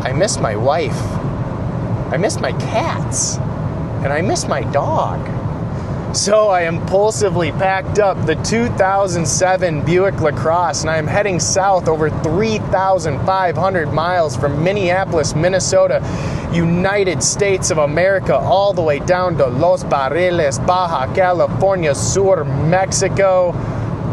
I miss my wife, I miss my cats, and I miss my dog. So I impulsively packed up the 2007 Buick LaCrosse, and I am heading south over 3,500 miles from Minneapolis, Minnesota, United States of America, all the way down to Los Barriles, Baja California Sur, Mexico.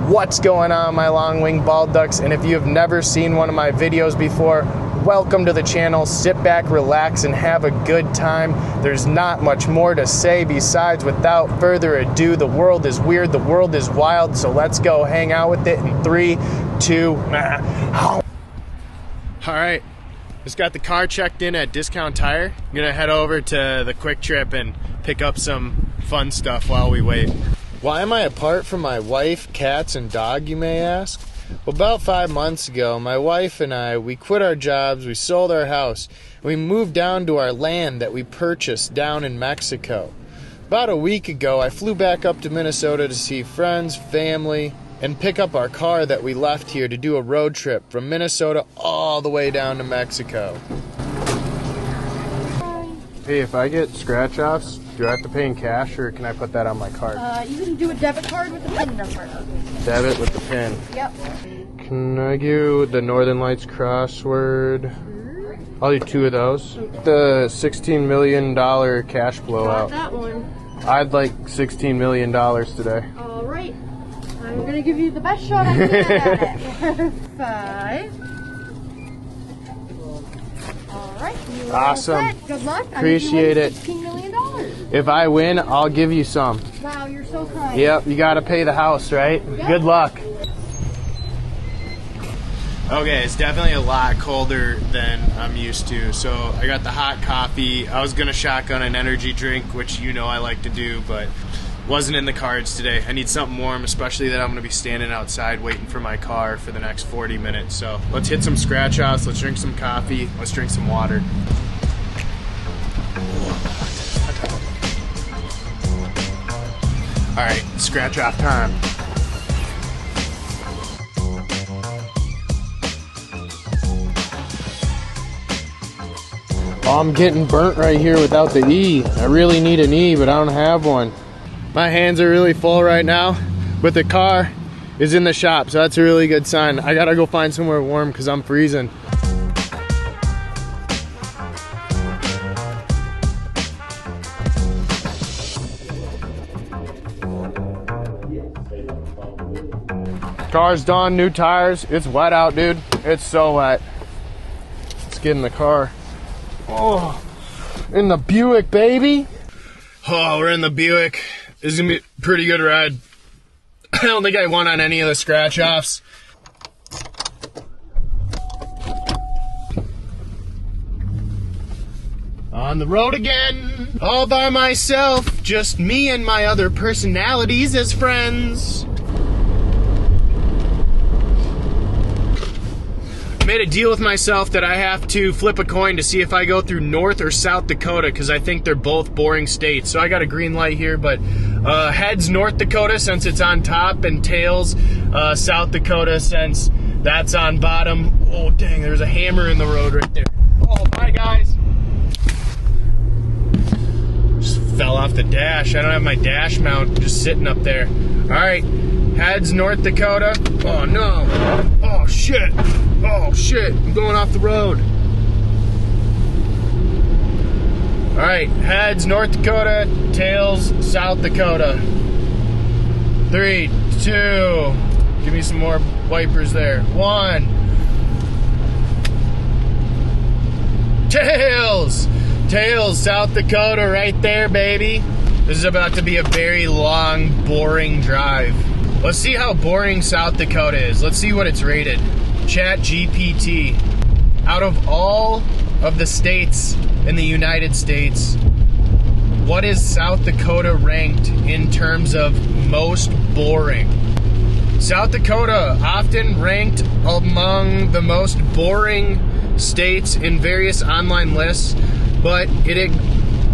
What's going on, my long-winged bald ducks? And if you have never seen one of my videos before, welcome to the channel. Sit back, relax, and have a good time. There's not much more to say besides, without further ado, the world is weird, the world is wild, so let's go hang out with it in 3, 2, all right, just got the car checked in at Discount Tire. I'm gonna head over to the Quick Trip and pick up some fun stuff while we wait. Why am I apart from my wife, cats, and dog, you may ask? Well, about 5 months ago, my wife and I, we quit our jobs, we sold our house, and we moved down to our land that we purchased down in Mexico. About a week ago, I flew back up to Minnesota to see friends, family, and pick up our car that we left here to do a road trip from Minnesota all the way down to Mexico. Hey, if I get scratch-offs, do I have to pay in cash, or can I put that on my card? You can do a debit card with the PIN number. Debit with the PIN. Yep. Can I do the Northern Lights crossword? I'll do 2 of those. The $16 million cash blowout. Got that one. I'd like $16 million today. All right. I'm going to give you the best shot I can at it. 5. All right. Awesome. Good luck. Appreciate it. $16 million. If I win, I'll give you some. Wow, you're so kind. Yep, you got to pay the house, right? Yep. Good luck. Okay, it's definitely a lot colder than I'm used to. So I got the hot coffee. I was gonna shotgun an energy drink, which you know I like to do, but wasn't in the cards today. I need something warm, especially that I'm gonna be standing outside waiting for my car for the next 40 minutes. So let's hit some scratch offs, let's drink some coffee, let's drink some water. All right, scratch off time. Oh, I'm getting burnt right here without the E. I really need an E, but I don't have one. My hands are really full right now, but the car is in the shop, so that's a really good sign. I gotta go find somewhere warm because I'm freezing. Car's done, new tires. It's wet out, dude. It's so wet. Let's get in the car. Oh, in the Buick, baby. Oh, we're in the Buick. This is gonna be a pretty good ride. I don't think I won on any of the scratch offs. On the road again, all by myself, just me and my other personalities as friends. Made a deal with myself that I have to flip a coin to see if I go through North or South Dakota, because I think they're both boring states. So I got a green light here, but heads North Dakota since it's on top, and tails South Dakota since that's on bottom. Oh dang, there's a hammer in the road right there. Oh, bye guys. Just fell off the dash. I don't have my dash mount just sitting up there. All right, heads North Dakota. Oh no. Oh shit. Oh shit, I'm going off the road. All right, heads North Dakota, tails South Dakota. 3, 2, give me some more wipers there. 1. Tails! Tails, South Dakota right there, baby. This is about to be a very long, boring drive. Let's see how boring South Dakota is. Let's see what it's rated. Chat GPT. Out of all of the states in the United States, what is South Dakota ranked in terms of most boring? South Dakota often ranked among the most boring states in various online lists, but it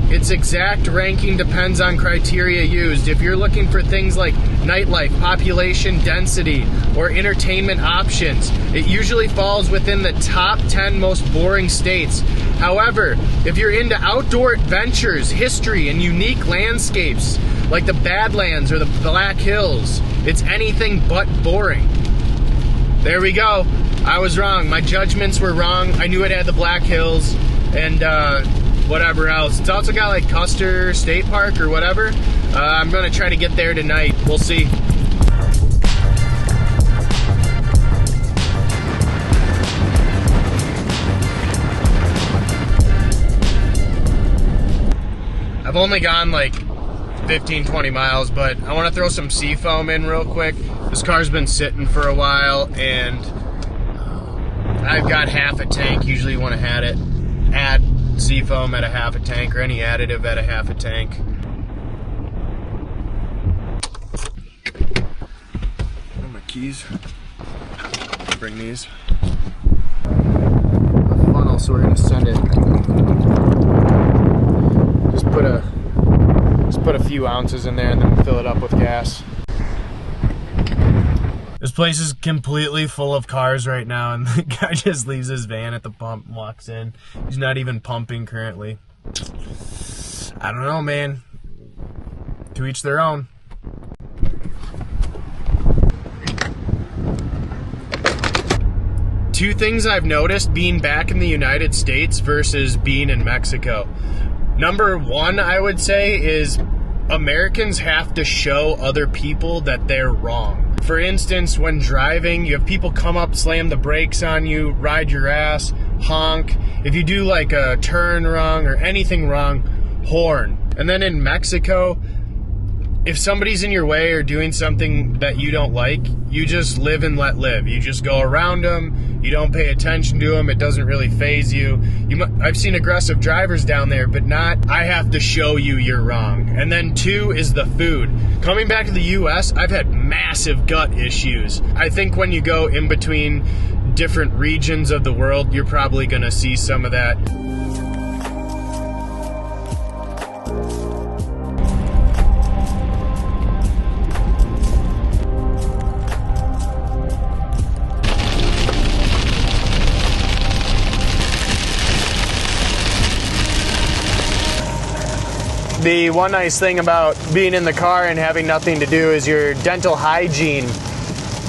its exact ranking depends on criteria used. If you're looking for things like nightlife, population density, or entertainment options, it usually falls within the top 10 most boring states. However, if you're into outdoor adventures, history, and unique landscapes, like the Badlands or the Black Hills, it's anything but boring. There we go. I was wrong. My judgments were wrong. I knew it had the Black Hills and whatever else. It's also got like Custer State Park or whatever. I'm gonna try to get there tonight. We'll see. I've only gone like 15-20 miles, but I want to throw some seafoam in real quick. This car's been sitting for a while and I've got half a tank. Usually you want to add seafoam at a half a tank or any additive at a half a tank. Oh, my keys. Bring these. A funnel, so we're gonna send it. Just put a few ounces in there and then fill it up with gas. This place is completely full of cars right now, and the guy just leaves his van at the pump and walks in. He's not even pumping currently. I don't know, man. To each their own. Two things I've noticed being back in the United States versus being in Mexico. Number one, I would say, is Americans have to show other people that they're wrong. For instance, when driving, you have people come up, slam the brakes on you, ride your ass, honk. If you do like a turn wrong or anything wrong, horn. And then in Mexico, if somebody's in your way or doing something that you don't like, you just live and let live. You just go around them. You don't pay attention to them. It doesn't really faze you. I've seen aggressive drivers down there, but not, I have to show you you're wrong. And then two is the food. Coming back to the US, I've had massive gut issues. I think when you go in between different regions of the world, you're probably gonna see some of that. The one nice thing about being in the car and having nothing to do is your dental hygiene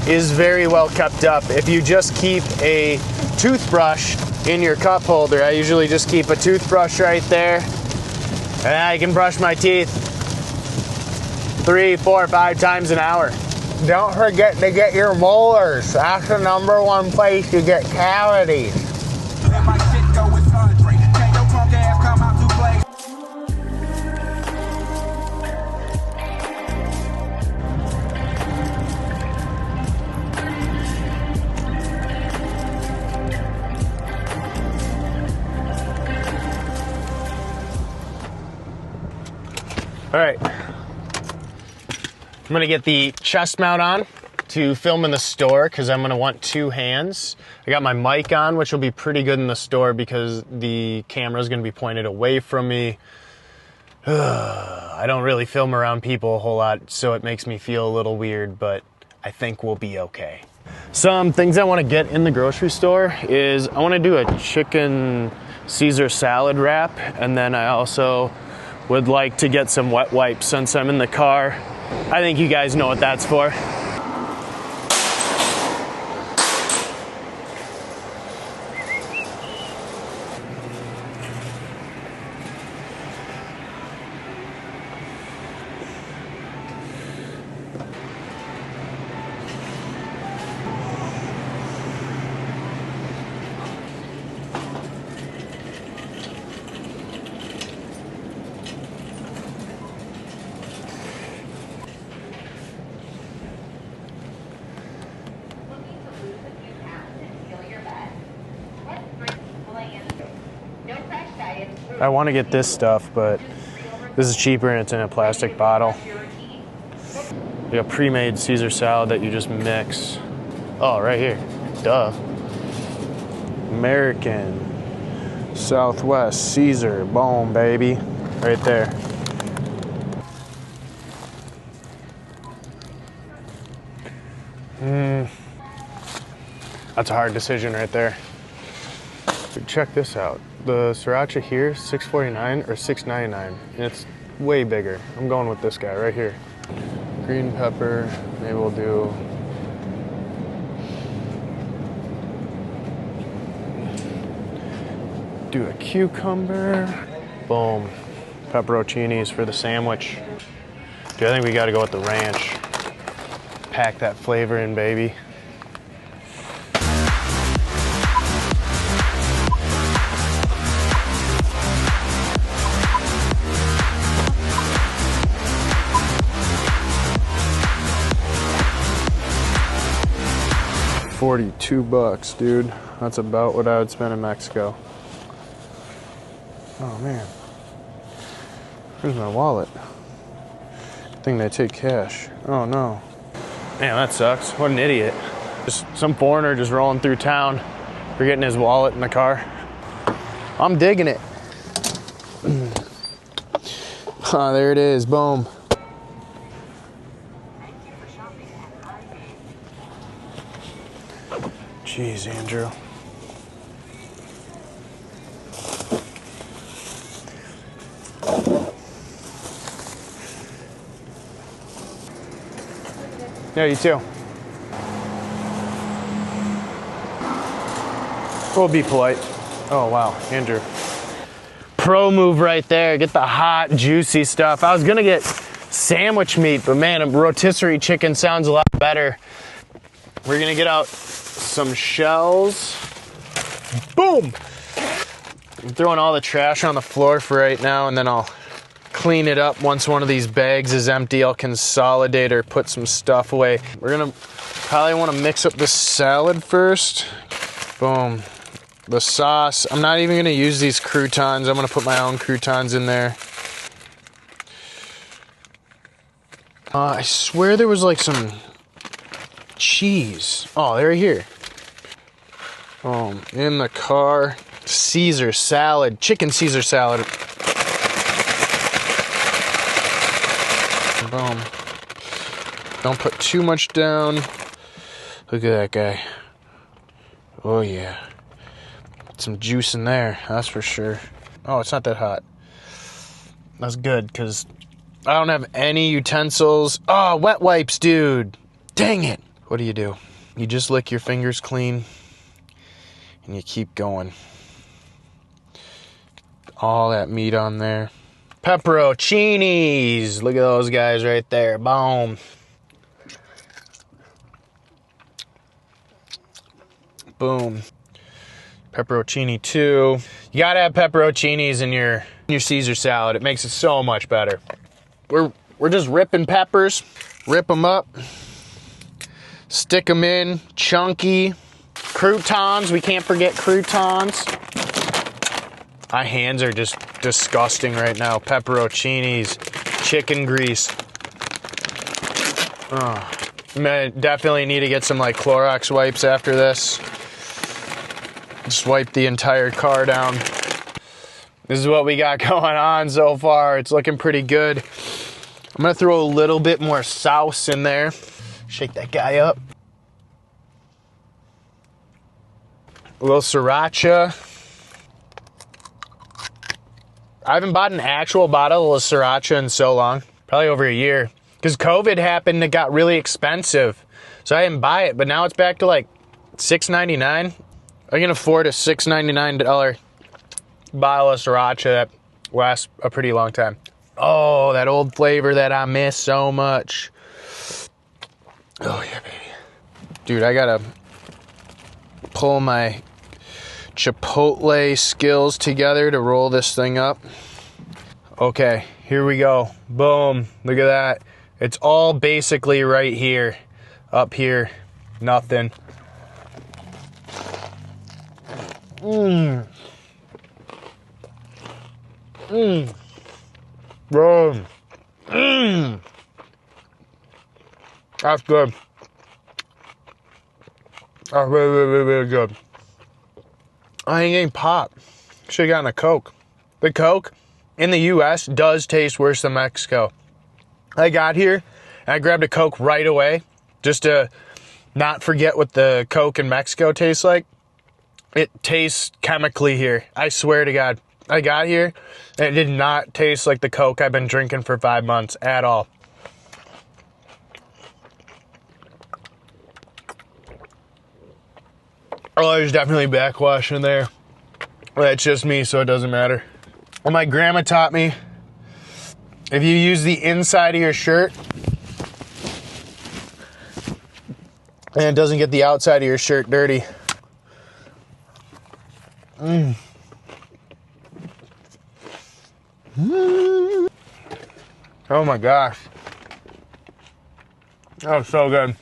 is very well kept up. If you just keep a toothbrush in your cup holder, I usually just keep a toothbrush right there, and I can brush my teeth 3, 4, 5 times an hour. Don't forget to get your molars. That's the #1 place you get cavities. All right, I'm gonna get the chest mount on to film in the store because I'm gonna want 2 hands. I got my mic on, which will be pretty good in the store because the camera is gonna be pointed away from me. I don't really film around people a whole lot, so it makes me feel a little weird, but I think we'll be okay. Some things I wanna get in the grocery store is I wanna do a chicken Caesar salad wrap, and then I also would like to get some wet wipes since I'm in the car. I think you guys know what that's for. I want to get this stuff, but this is cheaper and it's in a plastic bottle. You got pre-made Caesar salad that you just mix. Oh, right here. Duh. American Southwest Caesar. Boom, baby. right there. That's a hard decision right there. Check this out. The sriracha here, $6.49 or $6.99, and it's way bigger. I'm going with this guy right here. Green pepper, maybe we'll do a cucumber. Boom. Pepperoncinis for the sandwich. Dude, I think we gotta go with the ranch. Pack that flavor in, baby. $42, dude. That's about what I would spend in Mexico. Oh man, where's my wallet? I think they take cash. Oh no. Man, that sucks. What an idiot. Just some foreigner just rolling through town, forgetting his wallet in the car. I'm digging it. Oh, there it is, boom. Jeez, Andrew. Yeah, you too. We'll be polite. Oh, wow, Andrew. Pro move right there. Get the hot, juicy stuff. I was gonna get sandwich meat, but man, a rotisserie chicken sounds a lot better. We're gonna get out some shells. Boom! I'm throwing all the trash on the floor for right now, and then I'll clean it up once one of these bags is empty. I'll consolidate or put some stuff away. We're gonna probably want to mix up the salad first. Boom. The sauce. I'm not even gonna use these croutons. I'm gonna put my own croutons in there. I swear there was like some cheese. Oh, they're right here. In the car. Caesar salad. Chicken Caesar salad. Boom. Don't put too much down. Look at that guy. Oh yeah. Some juice in there, that's for sure. Oh, it's not that hot. That's good, because I don't have any utensils. Oh, wet wipes, dude. Dang it. What do? You just lick your fingers clean, and you keep going. All that meat on there. Pepperoncinis. Look at those guys right there. Boom. Boom. Pepperoncini too. You gotta have pepperoncinis in your Caesar salad. It makes it so much better. We're just ripping peppers. Rip them up. Stick them in. Chunky. Croutons. We can't forget croutons. My hands are just disgusting right now. Pepperoncinis. Chicken grease. Oh. I definitely need to get some like Clorox wipes after this. Just wipe the entire car down. This is what we got going on so far. It's looking pretty good. I'm gonna throw a little bit more sauce in there. Shake that guy up. A little sriracha. I haven't bought an actual bottle of sriracha in so long. Probably over a year. Because COVID happened, it got really expensive. So I didn't buy it, but now it's back to like $6.99. I can afford a $6.99 bottle of sriracha that lasts a pretty long time. Oh, that old flavor that I miss so much. Oh yeah, baby. Dude, I gotta pull my Chipotle skills together to roll this thing up. Okay, here we go. Boom, look at that. It's all basically right here. Up here, nothing. Mmm. Mmm. Bro. Mmm. That's good. That's really, really, really good. I ain't getting pop. Should've gotten a Coke. The Coke in the US does taste worse than Mexico. I got here and I grabbed a Coke right away just to not forget what the Coke in Mexico tastes like. It tastes chemically here. I swear to God. I got here and it did not taste like the Coke I've been drinking for 5 months at all. Oh, there's definitely backwash in there. That's just me, so it doesn't matter. Well, my grandma taught me, if you use the inside of your shirt and it doesn't get the outside of your shirt dirty. Oh my gosh. That was so good.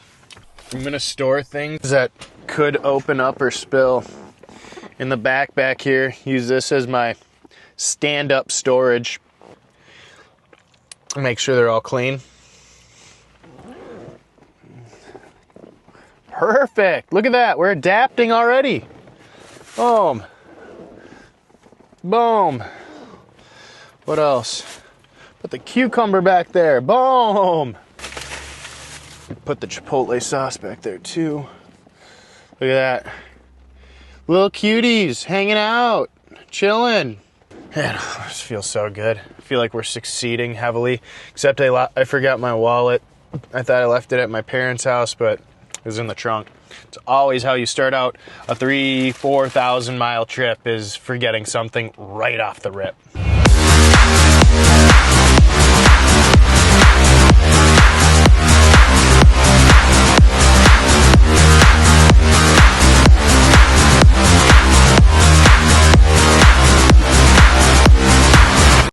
I'm gonna store things that could open up or spill in the back here. Use this as my stand-up storage. Make sure they're all clean. Perfect. Look at that. We're adapting already. Boom. Boom. What else? Put the cucumber back there. Boom. Put the chipotle sauce back there too. Look at that. Little cuties hanging out, chilling. Man, this feels so good. I feel like we're succeeding heavily, except I forgot my wallet. I thought I left it at my parents' house, but it was in the trunk. It's always how you start out a 3,000-4,000 mile trip, is forgetting something right off the rip.